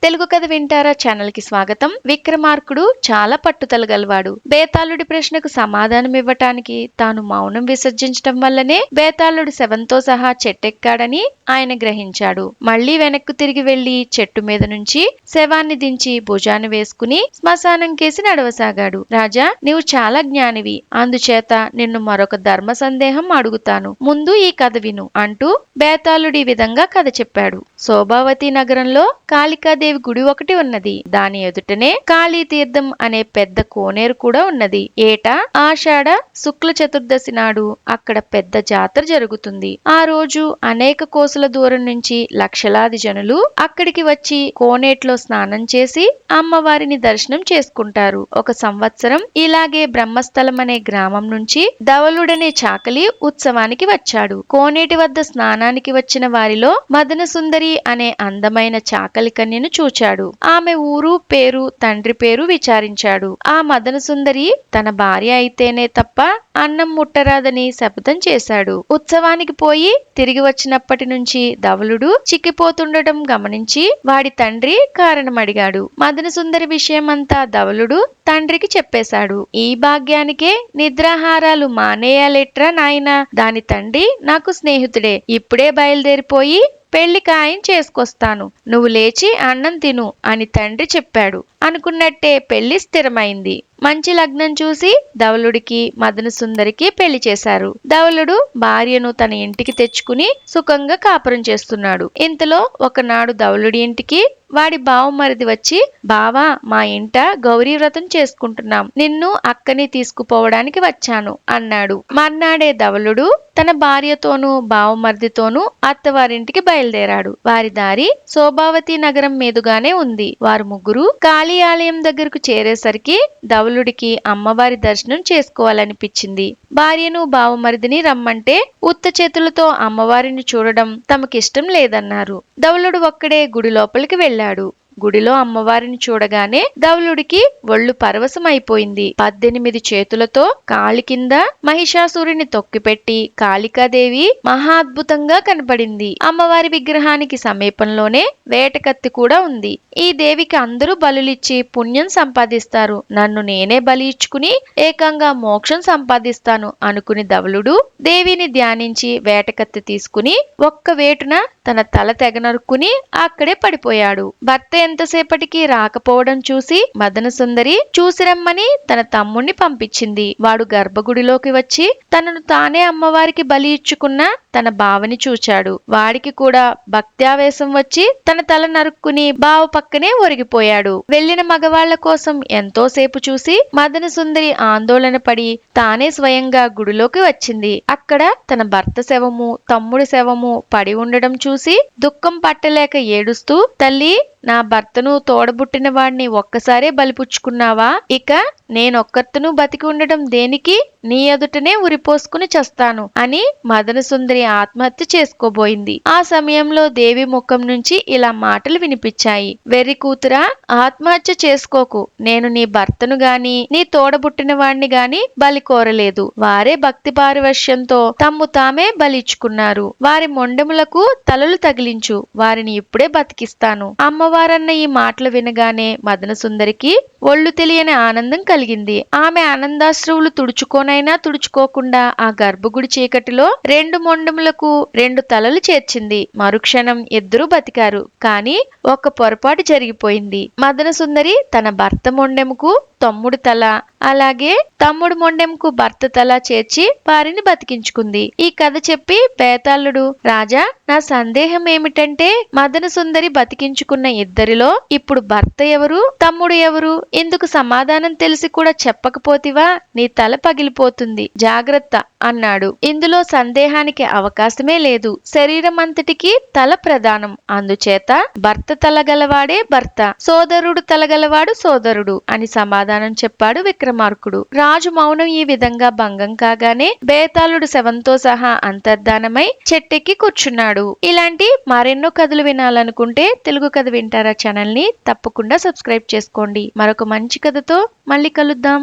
తెలుగు కథ వింటారా ఛానల్ కి స్వాగతం. విక్రమార్కుడు చాలా పట్టుదల గలవాడు. బేతాళుడి ప్రశ్నకు సమాధానం ఇవ్వటానికి తాను మౌనం విసర్జించటం వల్లనే బేతాళుడు శవంతో సహా చెట్టెక్కాడని ఆయన గ్రహించాడు. మళ్లీ వెనక్కు తిరిగి వెళ్లి చెట్టు మీద నుంచి శవాన్ని దించి భుజాన్ని వేసుకుని శ్మశానం కేసి నడవసాగాడు. రాజా, నీవు చాలా జ్ఞానివి, అందుచేత నిన్ను మరొక ధర్మ సందేహం అడుగుతాను. ముందు ఈ కథ విను అంటూ బేతాళుడి విధంగా కథ చెప్పాడు. శోభావతి నగరంలో కాళికాదేవి గుడి ఒకటి ఉన్నది. దాని ఎదుటనే కాళీ తీర్థం అనే పెద్ద కోనేరు కూడా ఉన్నది. ఏటా ఆషాఢ శుక్ల చతుర్దశి నాడు అక్కడ పెద్ద జాతర జరుగుతుంది. ఆ రోజు అనేక కోసల దూరం నుంచి లక్షలాది జనులు అక్కడికి వచ్చి కోనేట్లో స్నానం చేసి అమ్మవారిని దర్శనం చేసుకుంటారు. ఒక సంవత్సరం ఇలాగే బ్రహ్మస్థలం అనే గ్రామం నుంచి ధవలుడనే చాకలి ఉత్సవానికి వచ్చాడు. కోనేటి వద్ద స్నానానికి వచ్చిన వారిలో మదన సుందరి అనే అందమైన చాకలి కన్యను చూచాడు. ఆమె ఊరు పేరు తండ్రి పేరు విచారించాడు. ఆ మదన సుందరి తన భార్య అయితేనే తప్ప అన్నం ముట్టరాదని శపథం చేశాడు. ఉత్సవానికి పోయి తిరిగి వచ్చినప్పటి నుంచి ధవలుడు చిక్కిపోతుండటం గమనించి వాడి తండ్రి కారణం అడిగాడు. మదన సుందరి విషయమంతా ధవలుడు తండ్రికి చెప్పేశాడు. ఈ భాగ్యానికే నిద్రాహారాలు మానేయాలేట్రా నాయనా, దాని తండ్రి నాకు స్నేహితుడే, ఇప్పుడే బయలుదేరిపోయి పెళ్లి ఖాయం చేసుకొస్తాను, నువ్వు లేచి అన్నం తిను అని తండ్రి చెప్పాడు. అనుకున్నట్టే పెళ్లి స్థిరమైంది. మంచి లగ్నం చూసి ధవలుడికి మదన సుందరికి పెళ్లి చేశారు. ధవలుడు భార్యను తన ఇంటికి తెచ్చుకుని సుఖంగా కాపురం చేస్తున్నాడు. ఇంతలో ఒకనాడు ధవలుడి ఇంటికి వాడి బావమరిది వచ్చి, బావా, మా ఇంట గౌరీ వ్రతం చేసుకుంటున్నాం, నిన్ను అక్కని తీసుకుపోవడానికి వచ్చాను అన్నాడు. మర్నాడే ధవలుడు తన భార్యతోనూ బావమరిదితోనూ అత్తవారింటికి బయలుదేరాడు. వారి దారి శోభావతి నగరం మీదుగానే ఉంది. వారు ముగ్గురు కాళీ ఆలయం దగ్గరకు చేరేసరికి ధవలుడికి అమ్మవారి దర్శనం చేసుకోవాలనిపించింది. భార్యను బావమరిదిని రమ్మంటే ఉత్త చేతులతో అమ్మవారిని చూడడం తమకిష్టం లేదన్నారు. ధవలుడు ఒక్కడే గుడి లోపలికి వెళ్ళాడు. గుడిలో అమ్మవారిని చూడగానే ధవలుడికి ఒళ్ళు పరవశం అయిపోయింది. 18 చేతులతో కాలి కింద మహిషాసురుని తొక్కిపెట్టి కాళికాదేవి మహా అద్భుతంగా కనపడింది. అమ్మవారి విగ్రహానికి సమీపంలోనే వేటకత్తి కూడా ఉంది. ఈ దేవికి అందరూ బలులిచ్చి పుణ్యం సంపాదిస్తారు, నన్ను నేనే బలి ఇచ్చుకుని ఏకంగా మోక్షం సంపాదిస్తాను అనుకుని ధవలుడు దేవిని ధ్యానించి వేటకత్తి తీసుకుని ఒక్క వేటున తన తల తెగనరుక్కుని అక్కడే పడిపోయాడు. భర్త ఎంతసేపటికి రాకపోవడం చూసి మదన సుందరి చూసిరమ్మని తన తమ్ముణ్ణి పంపించింది. వాడు గర్భగుడిలోకి వచ్చి తనను తానే అమ్మవారికి బలి ఇచ్చుకున్న తన బావని చూచాడు. వాడికి కూడా భక్త్యావేశం వచ్చి తన తల నరుక్కుని బావ పక్కనే ఒరిగిపోయాడు. వెళ్లిన మగవాళ్ల కోసం ఎంతో సేపు చూసి మదన సుందరి ఆందోళన పడి తానే స్వయంగా గుడిలోకి వచ్చింది. అక్కడ తన భర్త శవము తమ్ముడి శవము పడి ఉండడం చూసి దుఃఖం పట్టలేక ఏడుస్తూ, తల్లి, నా భర్తను తోడబుట్టిన వాడిని ఒక్కసారే బలిపుచ్చుకున్నావా? ఇక నేనొక్కర్తను బతికి ఉండడం దేనికి? నీ ఎదుటనే ఉరిపోసుకుని చస్తాను అని మదన సుందరి ఆత్మహత్య చేసుకోబోయింది. ఆ సమయంలో దేవి ముఖం నుంచి ఇలా మాటలు వినిపించాయి. వెర్రి కూతురా, ఆత్మహత్య చేసుకోకు. నేను నీ భర్తను గాని నీ తోడబుట్టిన వాడిని గాని బలి కోరలేదు. వారే భక్తి పారవశ్యంతో తమ్ము తామే బలిచ్చుకున్నారు. వారి మొండెములకు తలలు తగిలించు, వారిని ఇప్పుడే బతికిస్తాను. అమ్మవారన్న ఈ మాటలు వినగానే మదన సుందరికి ఒళ్ళు తెలియని ఆనందం కలిగింది. ఆమె ఆనందాశ్రువులు తుడుచుకోనైనా తుడుచుకోకుండా ఆ గర్భగుడి చీకటిలో 2 మొండెములకు 2 తలలు చేర్చింది. మరుక్షణం ఇద్దరూ బతికారు. కానీ ఒక పొరపాటు జరిగిపోయింది. మదన సుందరి తన భర్త మొండెముకు తమ్ముడు తల, అలాగే తమ్ముడు మొండెంకు భర్త తల చేర్చి వారిని బతికించుకుంది. ఈ కథ చెప్పి బేతాళుడు, రాజా, నా సందేహం ఏమిటంటే మదన సుందరి బతికించుకున్న ఇద్దరిలో ఇప్పుడు భర్త ఎవరు, తమ్ముడు ఎవరు? ఇందుకు సమాధానం తెలిసి కూడా చెప్పకపోతివా? నీ తల పగిలిపోతుంది, జాగ్రత్త అన్నాడు. ఇందులో సందేహానికి అవకాశమే లేదు. శరీరం అంతటికి తల ప్రధానం. అందుచేత భర్త తల గలవాడే భర్త, సోదరుడు తలగలవాడు సోదరుడు అని సమాధానం చెప్పాడు విక్రమార్కుడు. రాజు మౌనం ఈ విధంగా భంగం కాగానే బేతాళుడు శవంతో సహా అంతర్ధానమై చెట్టెక్కి కూర్చున్నాడు. ఇలాంటి మరెన్నో కథలు వినాలనుకుంటే తెలుగు కథ వింటారా ఛానల్ ని తప్పకుండా సబ్స్క్రైబ్ చేసుకోండి. మరొక మంచి కథతో మళ్ళీ కలుద్దాం.